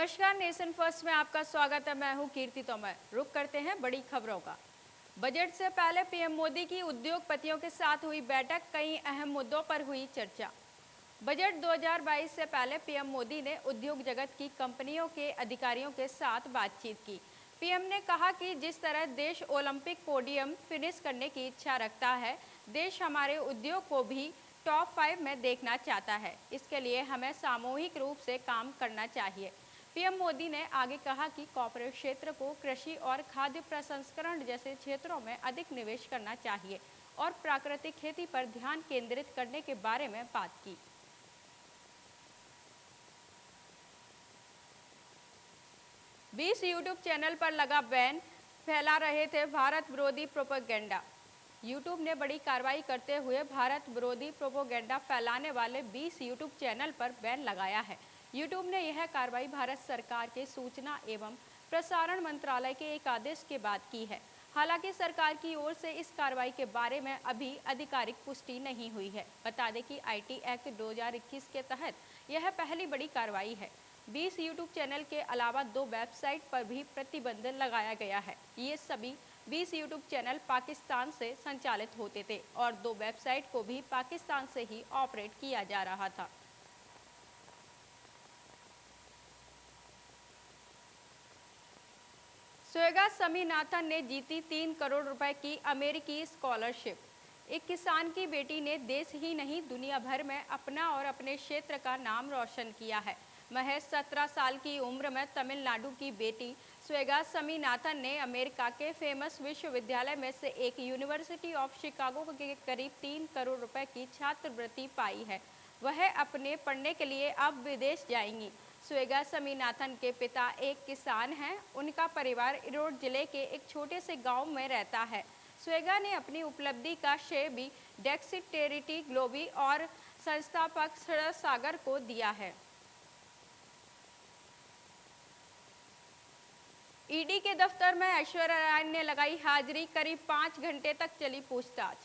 नमस्कार, nation first में आपका स्वागत है। मैं हूं कीर्ति तोमर। रुक करते हैं बड़ी खबरों का। बजट से पहले पीएम मोदी की उद्योगपतियों के साथ हुई बैठक, कई अहम मुद्दों पर हुई चर्चा। बजट 2022 से पहले पीएम मोदी ने उद्योग जगत की कंपनियों के अधिकारियों के साथ बातचीत की। पीएम ने कहा कि जिस तरह देश ओलंपिक पोडियम फिनिश करने की इच्छा रखता है, देश हमारे उद्योग को भी टॉप 5 में देखना चाहता है। इसके लिए हमें सामूहिक रूप से काम करना चाहिए। पीएम मोदी ने आगे कहा कि कॉर्पोरेट क्षेत्र को कृषि और खाद्य प्रसंस्करण जैसे क्षेत्रों में अधिक निवेश करना चाहिए और प्राकृतिक खेती पर ध्यान केंद्रित करने के बारे में बात की। बीस यूट्यूब चैनल पर लगा बैन, फैला रहे थे भारत विरोधी प्रोपेगेंडा। यूट्यूब ने बड़ी कार्रवाई करते हुए भारत विरोधी प्रोपेगेंडा फैलाने वाले 20 यूट्यूब चैनल पर बैन लगाया है। यूट्यूब ने यह कार्रवाई भारत सरकार के सूचना एवं प्रसारण मंत्रालय के एक आदेश के बाद की है। हालांकि सरकार की ओर से इस कार्रवाई के बारे में अभी आधिकारिक पुष्टि नहीं हुई है। बता दें कि आईटी एक्ट 2021 के तहत यह पहली बड़ी कार्रवाई है। 20 यूट्यूब चैनल के अलावा 2 वेबसाइट पर भी प्रतिबंध लगाया गया है। ये सभी 20 यूट्यूब चैनल पाकिस्तान से संचालित होते थे और 2 वेबसाइट को भी पाकिस्तान से ही ऑपरेट किया जा रहा था। स्वेगा समीनाथन ने जीती 3 करोड़ रुपए की अमेरिकी स्कॉलरशिप। एक किसान की बेटी ने देश ही नहीं दुनिया भर में अपना और अपने क्षेत्र का नाम रोशन किया है। महज 17 साल की उम्र में तमिलनाडु की बेटी स्वेगा समीनाथन ने अमेरिका के फेमस विश्वविद्यालय में से एक यूनिवर्सिटी ऑफ शिकागो के करीब 3 करोड़ रुपए की छात्रवृत्ति पाई है। वह अपने पढ़ने के लिए अब विदेश जाएंगी। स्वेगा समीनाथन के पिता एक किसान हैं। उनका परिवार इरोड जिले के एक छोटे से गांव में रहता है। स्वेगा ने अपनी उपलब्धि का श्रेय भी डेक्सिटेरिटी ग्लोबी और संस्थापक सागर को दिया है। ईडी के दफ्तर में ऐश्वर्या राय ने लगाई हाजिरी, करीब 5 घंटे तक चली पूछताछ।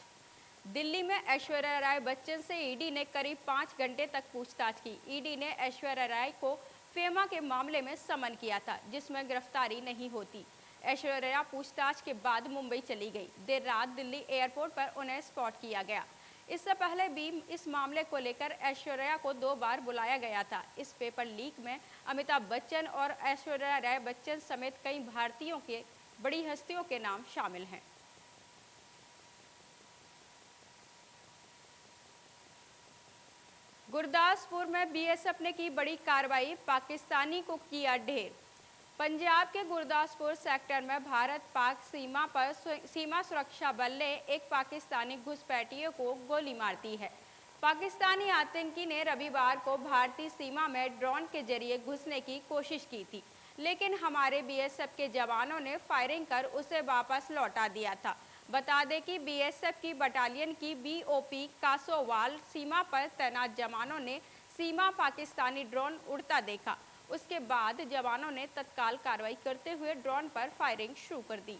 दिल्ली में ऐश्वर्या राय बच्चन से ईडी ने करीब 5 घंटे तक पूछताछ की। ईडी ने ऐश्वर्या राय को फेमा के मामले में समन किया था, जिसमें गिरफ्तारी नहीं होती। ऐश्वर्या पूछताछ के बाद मुंबई चली गई। देर रात दिल्ली एयरपोर्ट पर उन्हें स्पॉट किया गया। इससे पहले भी इस मामले को लेकर ऐश्वर्या को 2 बार बुलाया गया था। इस पेपर लीक में अमिताभ बच्चन और ऐश्वर्या राय बच्चन समेत कई भारतीयों के बड़ी हस्तियों के नाम शामिल हैं। गुरदासपुर में बीएसएफ ने की बड़ी कार्रवाई, पाकिस्तानी को किया ढेर। पंजाब के गुरदासपुर सेक्टर में भारत पाक सीमा पर सीमा सुरक्षा बल ने एक पाकिस्तानी घुसपैठियों को गोली मार दी है। पाकिस्तानी आतंकी ने रविवार को भारतीय सीमा में ड्रोन के जरिए घुसने की कोशिश की थी, लेकिन हमारे बीएसएफ के जवानों ने फायरिंग कर उसे वापस लौटा दिया था। बता दें कि बीएसएफ की बटालियन की बीओपी कासोवाल सीमा पर तैनात जवानों ने सीमा पाकिस्तानी ड्रोन उड़ता देखा। उसके बाद जवानों ने तत्काल कार्रवाई करते हुए ड्रोन पर फायरिंग शुरू कर दी।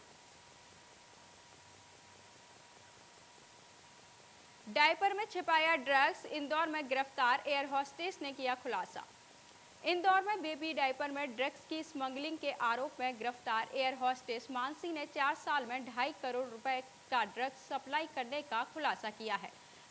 डायपर में छिपाया ड्रग्स, इंदौर में गिरफ्तार एयर होस्टेस ने किया खुलासा। इंदौर में बेबी डायपर में ड्रग्स की स्मगलिंग के आरोप में गिरफ्तार एयर होस्टेस मानसी ने 4 साल में 2.5 करोड़ रुपए का ड्रग्स सप्लाई करने का खुलासा किया है।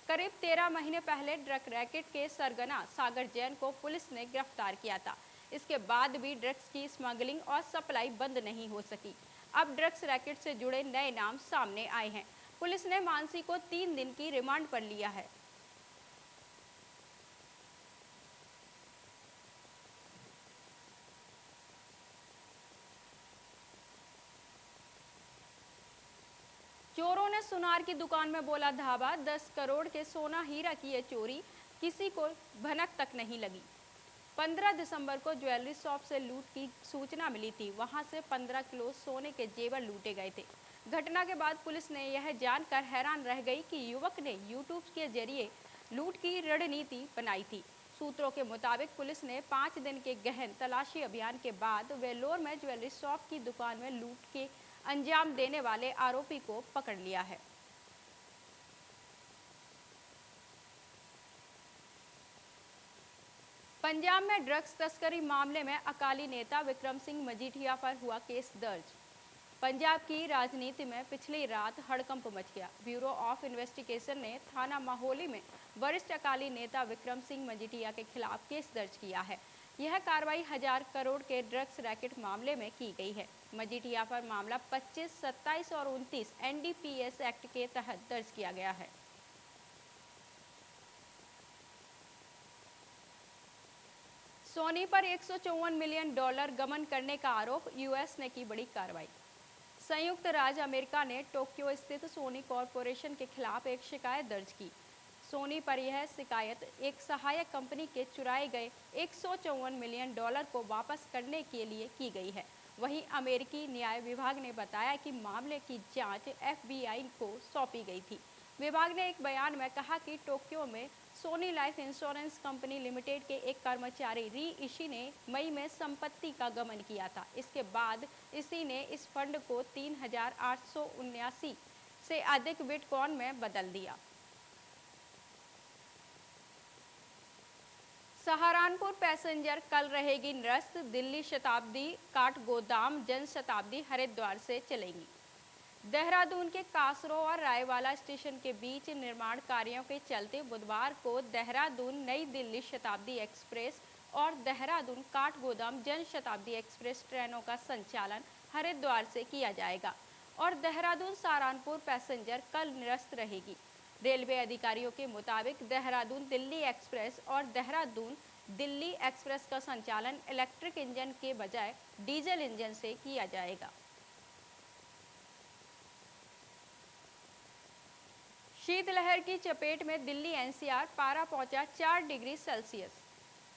करीब 13 महीने पहले ड्रग रैकेट के सरगना सागर जैन को पुलिस ने गिरफ्तार किया था। इसके बाद भी ड्रग्स की स्मगलिंग और सप्लाई बंद नहीं हो सकी। अब ड्रग्स रैकेट से जुड़े नए नाम सामने आए हैं। पुलिस ने मानसी को 3 दिन की रिमांड पर लिया है। चोरों ने सुनार की दुकान में बोला धावा, 10 करोड़ के सोना हीरा की ये चोरी, किसी को भनक तक नहीं लगी। 15 दिसंबर को ज्वेलरी शॉप से लूट की सूचना मिली थी। वहां से 15 किलो सोने के जेवर लूटे गए थे। घटना के बाद पुलिस ने यह जानकर हैरान रह गई कि युवक ने यूट्यूब के जरिए लूट की रणनीति बनाई थी। सूत्रों के मुताबिक पुलिस ने 5 दिन के गहन तलाशी अभियान के बाद वेल्लोर में ज्वेलरी शॉप की दुकान में लूट के अंजाम देने वाले आरोपी को पकड़ लिया है। पंजाब में ड्रग्स तस्करी मामले में अकाली नेता विक्रम सिंह मजीठिया पर हुआ केस दर्ज। पंजाब की राजनीति में पिछली रात हड़कंप मच गया। ब्यूरो ऑफ इन्वेस्टिगेशन ने थाना माहौली में वरिष्ठ अकाली नेता विक्रम सिंह मजीठिया के खिलाफ केस दर्ज किया है। यह कार्रवाई 1000 करोड़ के ड्रग्स रैकेट मामले में की गई है। मजीठिया पर मामला 25, 27 और 29 NDPS एक्ट के तहत दर्ज किया गया है। सोनी पर $154 मिलियन गबन करने का आरोप, यूएस ने की बड़ी कार्रवाई। संयुक्त राज्य अमेरिका ने टोक्यो स्थित सोनी कॉरपोरेशन के खिलाफ एक शिकायत दर्ज की। सोनी पर यह शिकायत एक सहायक कंपनी के चुराए गए $154 मिलियन को वापस करने के लिए की गई है। वहीं अमेरिकी न्याय विभाग ने बताया कि मामले की जांच FBI को सौंपी गई थी। विभाग ने एक बयान में कहा कि टोक्यो में Sony Life insurance company limited के एक कर्मचारी री इशी ने मई में संपत्ति का गबन किया था। इसके बाद इसी ने इस फंड को 3879 से अधिक बिटकॉइन में बदल दिया। सहारनपुर पैसेंजर कल रहेगी निरस्त। दिल्ली शताब्दी, काठगोदाम जनशताब्दी हरिद्वार से चलेगी। देहरादून के कासरो और रायवाला स्टेशन के बीच निर्माण कार्यों के चलते बुधवार को देहरादून नई दिल्ली शताब्दी एक्सप्रेस और देहरादून काठगोदाम जनशताब्दी एक्सप्रेस ट्रेनों का संचालन हरिद्वार से किया जाएगा और देहरादून सहारनपुर पैसेंजर कल निरस्त रहेगी। रेलवे अधिकारियों के मुताबिक देहरादून दिल्ली एक्सप्रेस और देहरादून दिल्ली एक्सप्रेस का संचालन इलेक्ट्रिक इंजन के बजाय डीजल इंजन से किया जाएगा। शीतलहर की चपेट में दिल्ली NCR, पारा पहुंचा 4 डिग्री सेल्सियस।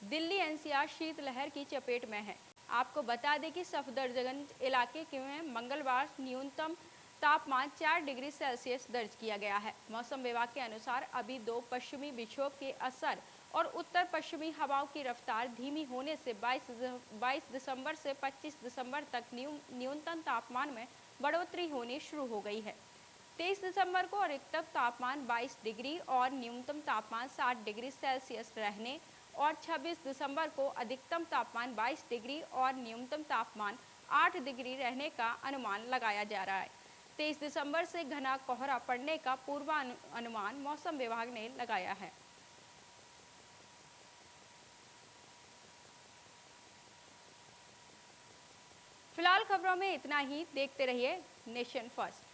दिल्ली NCR शीतलहर की चपेट में है। आपको बता दें कि सफदरजंग इलाके में मंगलवार न्यूनतम तापमान 4 डिग्री सेल्सियस दर्ज किया गया है। मौसम विभाग के अनुसार अभी 2 पश्चिमी विक्षोभ के असर और उत्तर पश्चिमी हवाओं की रफ्तार धीमी होने से 22 दिसंबर से 25 दिसंबर तक न्यूनतम तापमान में बढ़ोतरी होनी शुरू हो गई है। 23 दिसंबर को अधिकतम तापमान 22 डिग्री और न्यूनतम तापमान 60 डिग्री सेल्सियस रहने और 26 दिसंबर को अधिकतम तापमान 22 डिग्री और न्यूनतम तापमान 8 डिग्री रहने का अनुमान लगाया जा रहा है। 23 दिसंबर से घना कोहरा पड़ने का पूर्वानुमान मौसम विभाग ने लगाया है। फिलहाल खबरों में इतना ही। देखते रहिए नेशन फर्स्ट।